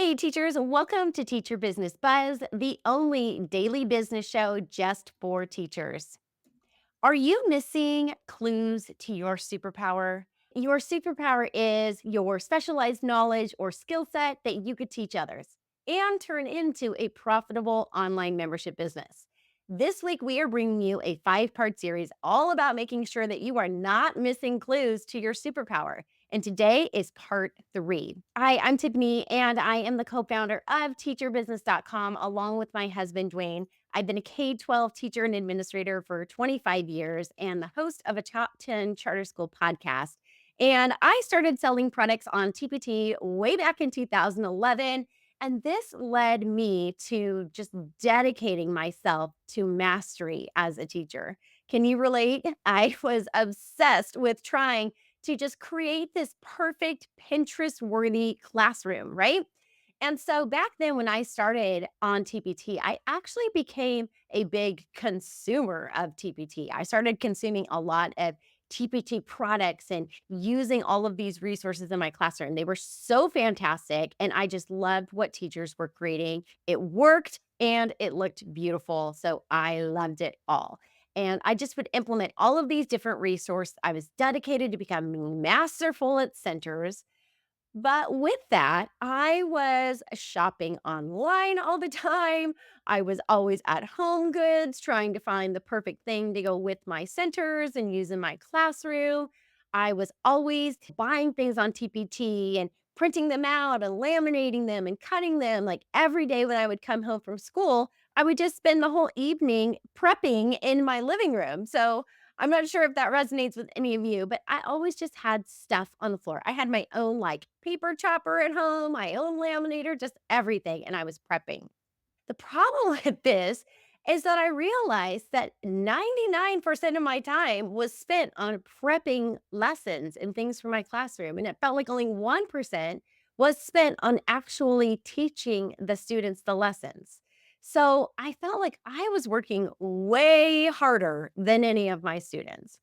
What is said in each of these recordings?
Hey, teachers, welcome to Teacher Business Buzz, the only daily business show just for teachers. Are you missing clues to your superpower? Your superpower is your specialized knowledge or skill set that you could teach others and turn into a profitable online membership business. This week, we are bringing you a 5-part series all about making sure that you are not missing clues to your superpower. And today is part 3. Hi, I'm Tiffany, and I am the co founder of teacherbusiness.com along with my husband, Dwayne. I've been a K 12 teacher and administrator for 25 years and the host of a top 10 charter school podcast. And I started selling products on TPT way back in 2011. And this led me to just dedicating myself to mastery as a teacher. Can you relate? I was obsessed with trying to just create this perfect Pinterest worthy classroom, right? And so back then, when I started on TPT, I actually became a big consumer of TPT. I started consuming a lot of TPT products and using all of these resources in my classroom. They were so fantastic. And I just loved what teachers were creating. It worked and it looked beautiful. So I loved it all. And I just would implement all of these different resources. I was dedicated to becoming masterful at centers, but with that, I was shopping online all the time. I was always at Home Goods trying to find the perfect thing to go with my centers and use in my classroom. I was always buying things on TPT and printing them out and laminating them and cutting them. Like every day when I would come home from school, I would just spend the whole evening prepping in my living room. So I'm not sure if that resonates with any of you, but I always just had stuff on the floor. I had my own like paper chopper at home, my own laminator, just everything. And I was prepping. The problem with this is that I realized that 99% of my time was spent on prepping lessons and things for my classroom. And it felt like only 1% was spent on actually teaching the students the lessons. So I felt like I was working way harder than any of my students.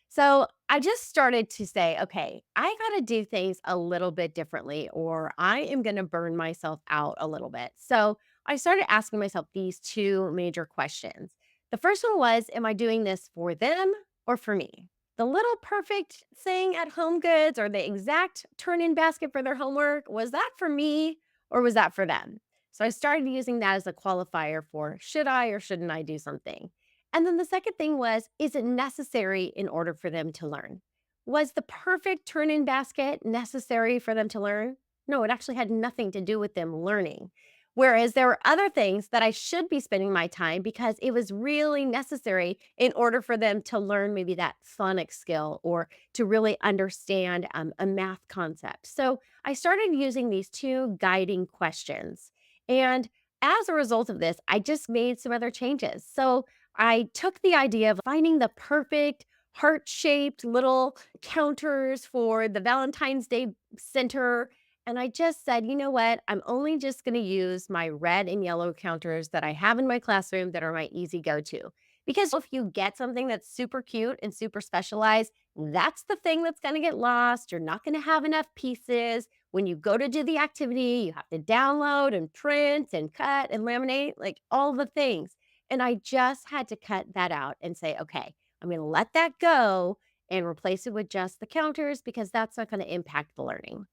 So I just started to say, okay, I got to do things a little bit differently, or I am going to burn myself out a little bit. So I started asking myself these two major questions. The first one was, am I doing this for them or for me? The little perfect thing at Home Goods or the exact turn in basket for their homework, was that for me or was that for them? So I started using that as a qualifier for should I or shouldn't I do something? And then the second thing was, is it necessary in order for them to learn? Was the perfect turn in basket necessary for them to learn? No, it actually had nothing to do with them learning. Whereas there were other things that I should be spending my time because it was really necessary in order for them to learn maybe that phonics skill or to really understand a math concept. So I started using these two guiding questions. And as a result of this, I just made some other changes. So I took the idea of finding the perfect heart-shaped little counters for the Valentine's Day center, and I just said, "You know what? I'm only just gonna use my red and yellow counters that I have in my classroom that are my easy go-to." Because if you get something that's super cute and super specialized, that's the thing that's gonna get lost. You're not gonna have enough pieces. When you go to do the activity, you have to download and print and cut and laminate, like all the things. And I just had to cut that out and say, okay, I'm going to let that go and replace it with just the counters because that's not going to impact the learning.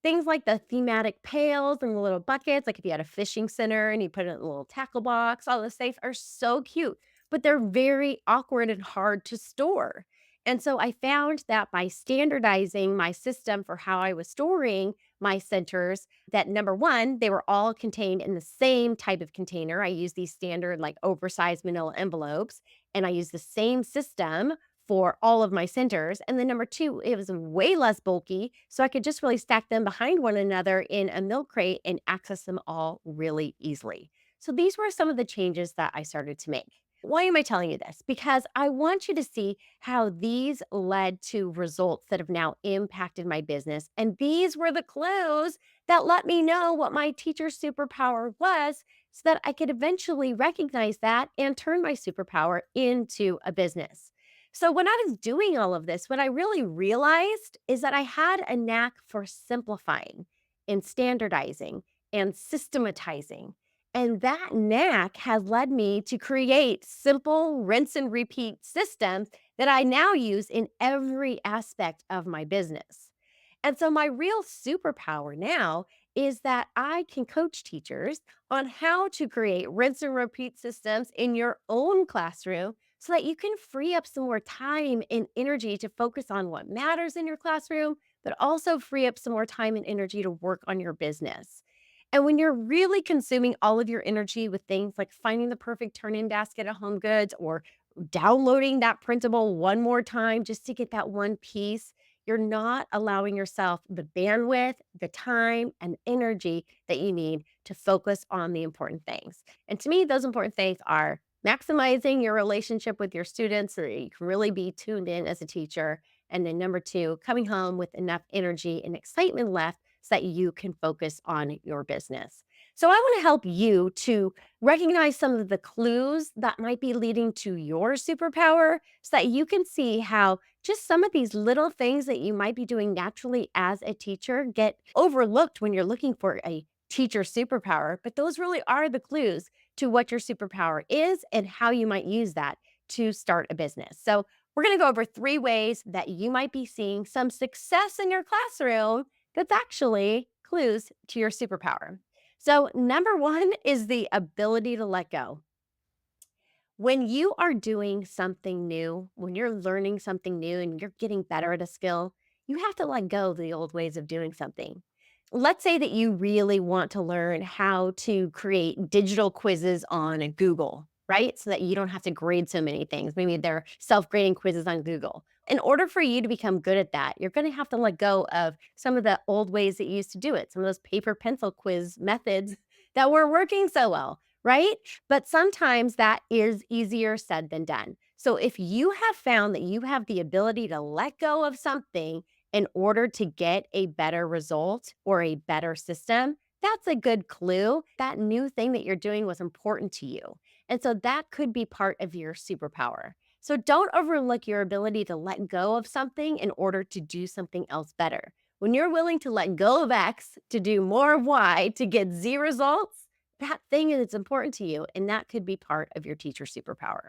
Things like the thematic pails and the little buckets, like if you had a fishing center and you put it in a little tackle box, all the safe are so cute, but they're very awkward and hard to store. And so I found that by standardizing my system for how I was storing my centers, that number one, they were all contained in the same type of container. I use these standard, like oversized manila envelopes, and I use the same system for all of my centers. And then number two, it was way less bulky. So I could just really stack them behind one another in a milk crate and access them all really easily. So these were some of the changes that I started to make. Why am I telling you this? Because I want you to see how these led to results that have now impacted my business. And these were the clues that let me know what my teacher superpower was so that I could eventually recognize that and turn my superpower into a business. So, when I was doing all of this, what I really realized is that I had a knack for simplifying and standardizing and systematizing. And that knack has led me to create simple rinse and repeat systems that I now use in every aspect of my business. And so, my real superpower now is that I can coach teachers on how to create rinse and repeat systems in your own classroom so that you can free up some more time and energy to focus on what matters in your classroom, but also free up some more time and energy to work on your business. And when you're really consuming all of your energy with things like finding the perfect turn in basket at Home Goods or downloading that printable one more time just to get that one piece, you're not allowing yourself the bandwidth, the time, and energy that you need to focus on the important things. And to me, those important things are maximizing your relationship with your students so that you can really be tuned in as a teacher. And then number two, coming home with enough energy and excitement left so that you can focus on your business. So I want to help you to recognize some of the clues that might be leading to your superpower so that you can see how just some of these little things that you might be doing naturally as a teacher get overlooked when you're looking for a teacher superpower. But those really are the clues to what your superpower is and how you might use that to start a business. So, we're going to go over 3 ways that you might be seeing some success in your classroom that's actually clues to your superpower. So, number one is the ability to let go. When you are doing something new, when you're learning something new and you're getting better at a skill, you have to let go of the old ways of doing something. Let's say that you really want to learn how to create digital quizzes on Google, right? So that you don't have to grade so many things. Maybe they're self grading quizzes on Google. In order for you to become good at that, you're going to have to let go of some of the old ways that you used to do it, some of those paper pencil quiz methods that were working so well, right? But sometimes that is easier said than done. So if you have found that you have the ability to let go of something in order to get a better result or a better system, that's a good clue. That new thing that you're doing was important to you. And so that could be part of your superpower. So don't overlook your ability to let go of something in order to do something else better. When you're willing to let go of X to do more of Y to get Z results, that thing is important to you, and that could be part of your teacher superpower.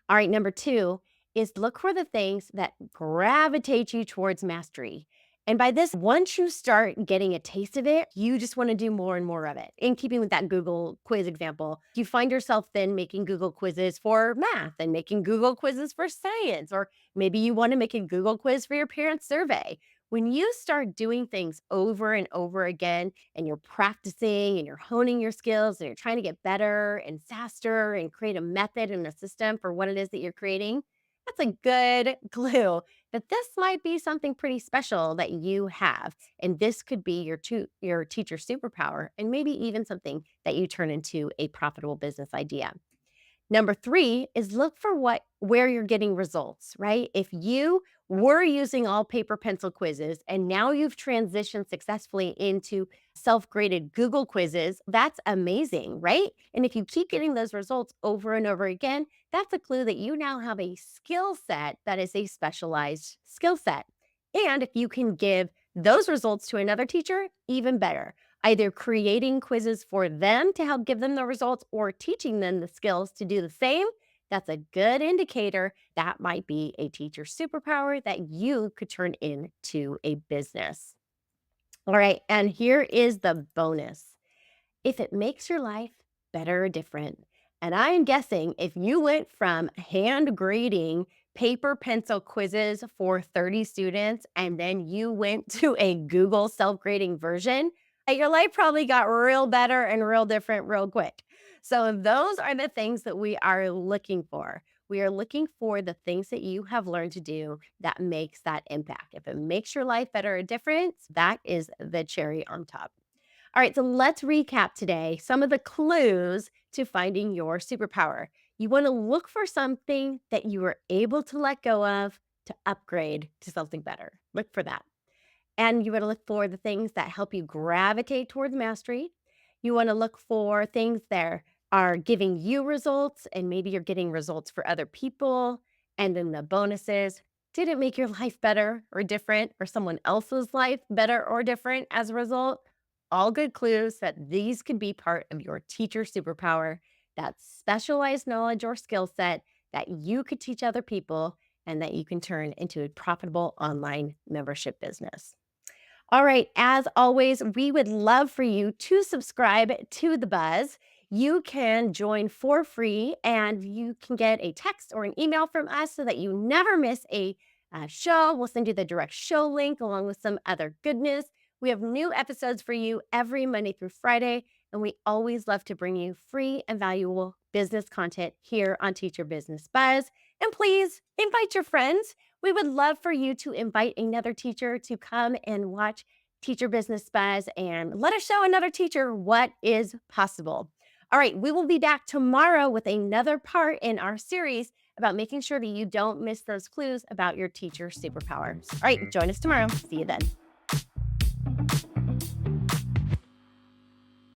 All right, number two is look for the things that gravitate you towards mastery. And by this, once you start getting a taste of it, you just want to do more and more of it. In keeping with that Google quiz example, you find yourself then making Google quizzes for math and making Google quizzes for science, or maybe you want to make a Google quiz for your parents' survey. When you start doing things over and over again, and you're practicing and you're honing your skills and you're trying to get better and faster and create a method and a system for what it is that you're creating, that's a good clue that this might be something pretty special that you have. And this could be your teacher superpower and maybe even something that you turn into a profitable business idea. Number 3 is look for where you're getting results, right? If you were using all paper pencil quizzes and now you've transitioned successfully into self-graded Google quizzes, that's amazing, right? And if you keep getting those results over and over again, that's a clue that you now have a skill set that is a specialized skill set. And if you can give those results to another teacher, even better, either creating quizzes for them to help give them the results or teaching them the skills to do the same, that's a good indicator that might be a teacher superpower that you could turn into a business. All right, and here is the bonus. If it makes your life better or different. And I am guessing if you went from hand grading paper pencil quizzes for 30 students and then you went to a Google self grading version, your life probably got real better and real different real quick. So, those are the things that we are looking for. We are looking for the things that you have learned to do that makes that impact. If it makes your life better or different, that is the cherry on top. All right, so let's recap today some of the clues to finding your superpower. You want to look for something that you were able to let go of to upgrade to something better. Look for that. And you want to look for the things that help you gravitate towards mastery. You want to look for things that are giving you results, and maybe you're getting results for other people. And then the bonuses, did it make your life better or different, or someone else's life better or different as a result? all good clues that these could be part of your teacher superpower, that specialized knowledge or skill set that you could teach other people and that you can turn into a profitable online membership business. All right. As always, we would love for you to subscribe to The Buzz. You can join for free and you can get a text or an email from us so that you never miss a show. We'll send you the direct show link along with some other goodness. We have new episodes for you every Monday through Friday, and we always love to bring you free and valuable business content here on Teacher Business Buzz. And please invite your friends. We would love for you to invite another teacher to come and watch Teacher Business Buzz and let us show another teacher what is possible. All right, we will be back tomorrow with another part in our series about making sure that you don't miss those clues about your teacher superpowers. All right, join us tomorrow. See you then.